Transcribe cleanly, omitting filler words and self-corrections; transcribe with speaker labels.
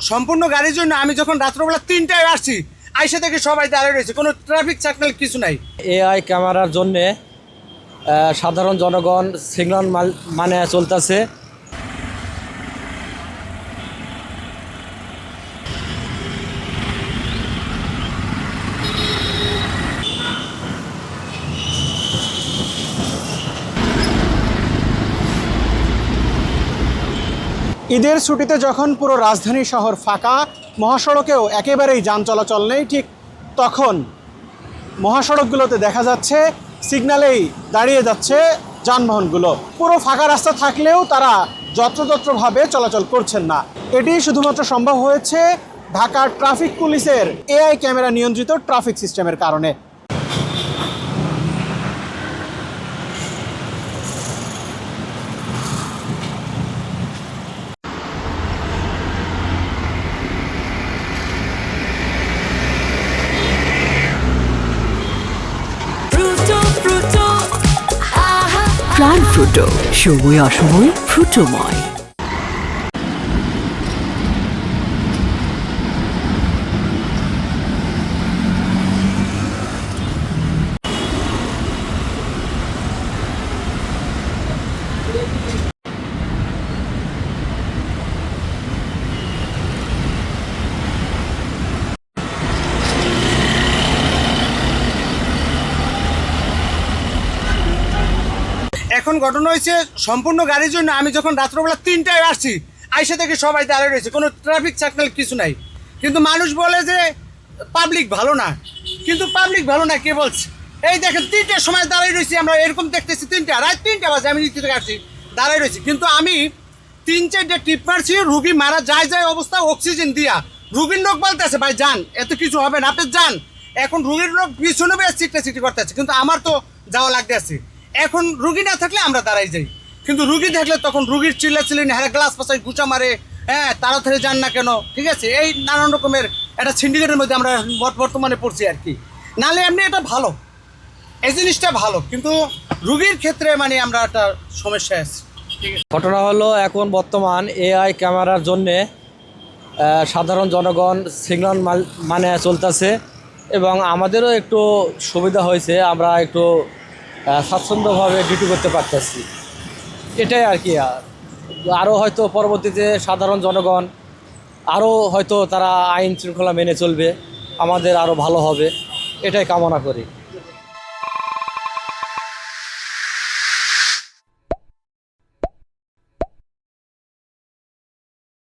Speaker 1: সম্পূর্ণ গাড়ির জন্য আমি যখন রাত্রবেলা 3টায় আসছি, আইসা থেকে সবাই দাঁড়িয়ে রয়েছে, কোনো ট্রাফিক সিগন্যাল কিছু নাই।
Speaker 2: এআই ক্যামেরার জন্যে সাধারণ জনগণ সিগন্যাল মানে চলতেছে।
Speaker 3: ঈদের ছুটিতে যখন পুরো রাজধানী শহর ফাঁকা, মহাসড়কেও একেবারেই যান চলাচল নেই, ঠিক তখন মহাসড়কগুলোতে দেখা যাচ্ছে সিগন্যালেই দাঁড়িয়ে যাচ্ছে যানবাহনগুলো। পুরো ফাঁকা রাস্তা থাকলেও তারা যত্রতত্রভাবে চলাচল করছেন না। এটি শুধুমাত্র সম্ভব হয়েছে ঢাকার ট্রাফিক পুলিশের এআই ক্যামেরা নিয়ন্ত্রিত ট্রাফিক সিস্টেমের কারণে।
Speaker 4: প্রাণ ফ্রুটো, সময় অসময় ফ্রুটোময়।
Speaker 1: এখন ঘটনা হয়েছে, সম্পূর্ণ গাড়ির জন্য আমি যখন রাত্রবেলা 3টায় আসছি, আইসা থেকে সবাই দাঁড়িয়ে রয়েছে, কোনো ট্রাফিক সিগন্যাল কিছু নাই। কিন্তু মানুষ বলে যে পাবলিক ভালো না, কিন্তু পাবলিক ভালো না কে বলছে? এই দেখেন 3টার সময় দাঁড়িয়ে রয়েছি আমরা, এরকম দেখতেছি 3টা, রাত 3টা বাজে আমি নিচে থেকে আসছি, দাঁড়িয়ে রয়েছি। কিন্তু আমি 3-4টা টিপ মারছি, রুগী মারা যায় অবস্থা, অক্সিজেন দিয়া। রুগীর লোক বলতেছে ভাই যান, এত কিছু হবে না, আপনি যান। এখন রুগীর লোক পিছনে বেশ চিকটা করতেছে, কিন্তু আমার তো যাওয়া লাগতে আছে। এখন রুগী না থাকলে আমরা দাঁড়াই যাই, কিন্তু রুগী থাকলে তখন রুগীর চিল্লাচিল্লি, হ্যাঁ গ্লাস পাশায় গুচা মারে, হ্যাঁ তাড়াতাড়ি যান না কেন, ঠিক আছে? এই নানান রকমের একটা সিন্ডিকেটের মধ্যে আমরা বর্তমানে পড়ছি আর কি। নাহলে এমনি এটা ভালো, এই জিনিসটা ভালো, কিন্তু রুগীর ক্ষেত্রে মানে আমরা একটা সমস্যা আছে।
Speaker 2: ঘটনা হলো এখন বর্তমান এআই ক্যামেরার জন্যে সাধারণ জনগণ সিগন্যাল মানে চলতেছে এবং আমাদেরও একটু সুবিধা হয়েছে, আমরা একটু স্বাচ্ছন্দ্যভাবে ডিউটি করতে পারতেছি, এটাই আর কি। আরও হয়তো পরবর্তীতে সাধারণ জনগণ আরও হয়তো তারা আইন শৃঙ্খলা মেনে চলবে, আমাদের আরও ভালো হবে, এটাই কামনা করি।